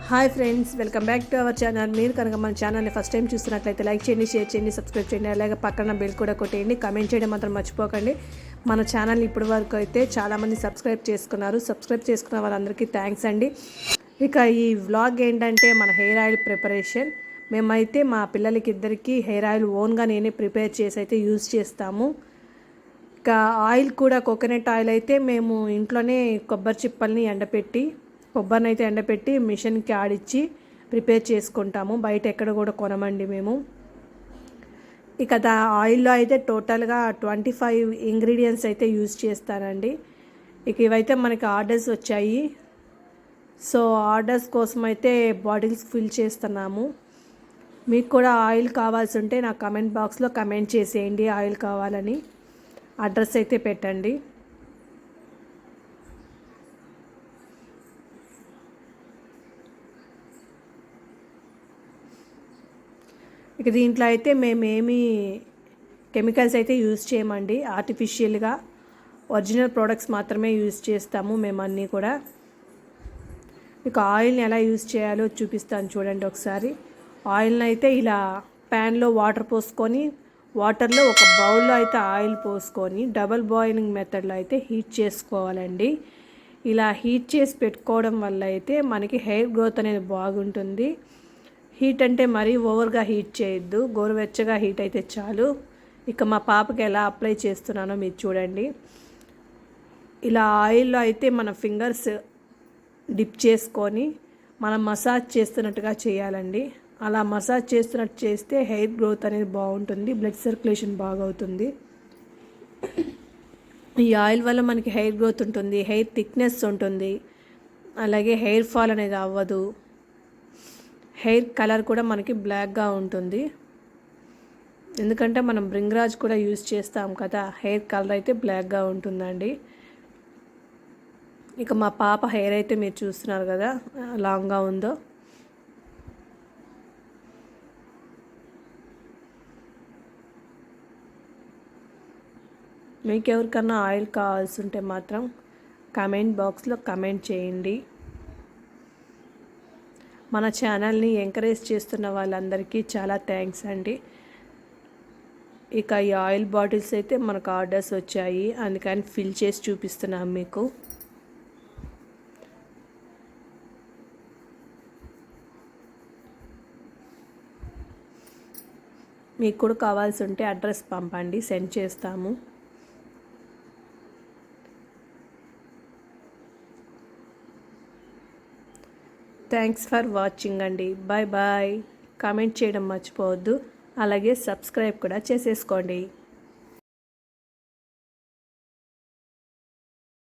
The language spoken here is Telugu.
Hi friends, welcome back to our channel. మీరు కనుక మన ఛానల్ని ఫస్ట్ టైం చూస్తున్నట్లయితే లైక్ చేయండి, షేర్ చేయండి, సబ్స్క్రైబ్ చేయండి. అలాగే పక్కన బెల్ కూడా కొట్టేయండి. కమెంట్ చేయడం మాత్రం మర్చిపోకండి. మన ఛానల్ని ఇప్పటి వరకు అయితే చాలామంది సబ్స్క్రైబ్ చేసుకున్నారు. సబ్స్క్రైబ్ చేసుకున్న వాళ్ళందరికీ థ్యాంక్స్ అండి. ఇక ఈ వ్లాగ్ ఏంటంటే మన హెయిర్ ఆయిల్ ప్రిపరేషన్. మేమైతే మా పిల్లలకి ఇద్దరికి హెయిర్ ఆయిల్ ఓన్గా నేనే ప్రిపేర్ చేసి అయితే యూజ్ చేస్తాము. ఇక ఆయిల్ కూడా కోకోనట్ ఆయిల్ అయితే మేము ఇంట్లోనే కొబ్బరి చిప్పల్ని కొబ్బరిని అయితే ఎండపెట్టి మిషన్కి ఆడిచ్చి ప్రిపేర్ చేసుకుంటాము. బయట ఎక్కడ కూడా కొనమండి మేము. ఇక ఆయిల్లో అయితే టోటల్గా 25 ఇంగ్రీడియంట్స్ అయితే యూజ్ చేస్తానండి. ఇక ఇవైతే మనకి ఆర్డర్స్ వచ్చాయి. సో ఆర్డర్స్ కోసం అయితే బాటిల్స్ ఫిల్ చేస్తున్నాము. మీకు కూడా ఆయిల్ కావాల్సి ఉంటే నా కమెంట్ బాక్స్లో కమెంట్ చేసేయండి. ఆయిల్ కావాలని అడ్రస్ అయితే పెట్టండి. ఇక దీంట్లో అయితే మేమేమి కెమికల్స్ అయితే యూజ్ చేయమండి. ఆర్టిఫిషియల్గా ఒరిజినల్ ప్రోడక్ట్స్ మాత్రమే యూజ్ చేస్తాము మేమన్నీ కూడా. ఇక ఆయిల్ని ఎలా యూజ్ చేయాలో చూపిస్తాను చూడండి ఒకసారి. ఆయిల్ని అయితే ఇలా ప్యాన్లో వాటర్ పోసుకొని, వాటర్లో ఒక బౌల్లో అయితే ఆయిల్ పోసుకొని డబల్ బాయిలింగ్ మెథడ్లో అయితే హీట్ చేసుకోవాలండి. ఇలా హీట్ చేసి పెట్టుకోవడం వల్ల అయితే మనకి హెయిర్ గ్రోత్ అనేది బాగుంటుంది. హీట్ అంటే మరీ ఓవర్గా హీట్ చేయొద్దు, గోరువెచ్చగా హీట్ అయితే చాలు. ఇక మా పాపకి ఎలా అప్లై చేస్తున్నానో మీరు చూడండి. ఇలా ఆయిల్లో అయితే మన ఫింగర్స్ డిప్ చేసుకొని మనం మసాజ్ చేస్తున్నట్టుగా చేయాలండి. అలా మసాజ్ చేస్తున్నట్టు చేస్తే హెయిర్ గ్రోత్ అనేది బాగుంటుంది, బ్లడ్ సర్క్యులేషన్ బాగా అవుతుంది. ఈ ఆయిల్ వల్ల మనకి హెయిర్ గ్రోత్ ఉంటుంది, హెయిర్ థిక్నెస్ ఉంటుంది, అలాగే హెయిర్ ఫాల్ అనేది అవ్వదు. హెయిర్ కలర్ కూడా మనకి బ్లాక్గా ఉంటుంది. ఎందుకంటే మనం బ్రింగ్రాజ్ కూడా యూజ్ చేస్తాం కదా, హెయిర్ కలర్ అయితే బ్లాక్గా ఉంటుందండి. ఇక మా పాప హెయిర్ అయితే మీరు చూస్తున్నారు కదా లాంగ్గా ఉందో. మీకు ఎవరికన్నా ఆయిల్ కావాల్సి ఉంటే మాత్రం కమెంట్ బాక్స్లో కమెంట్ చేయండి. మన ఛానల్ని ఎంకరేజ్ చేస్తున్న వాళ్ళందరికీ చాలా థ్యాంక్స్ అండి. ఇక ఈ ఆయిల్ బాటిల్స్ అయితే మనకు ఆర్డర్స్ వచ్చాయి, అందుకని ఫిల్ చేసి చూపిస్తున్నాం మీకు. మీకు కూడా కావాల్సి ఉంటే అడ్రస్ పంపండి, సెండ్ చేస్తాము. థ్యాంక్స్ ఫర్ వాచింగ్ అండి. Bye bye. కామెంట్ చేయడం మర్చిపోవద్దు, అలాగే సబ్స్క్రైబ్ కూడా చేసేసుకోండి.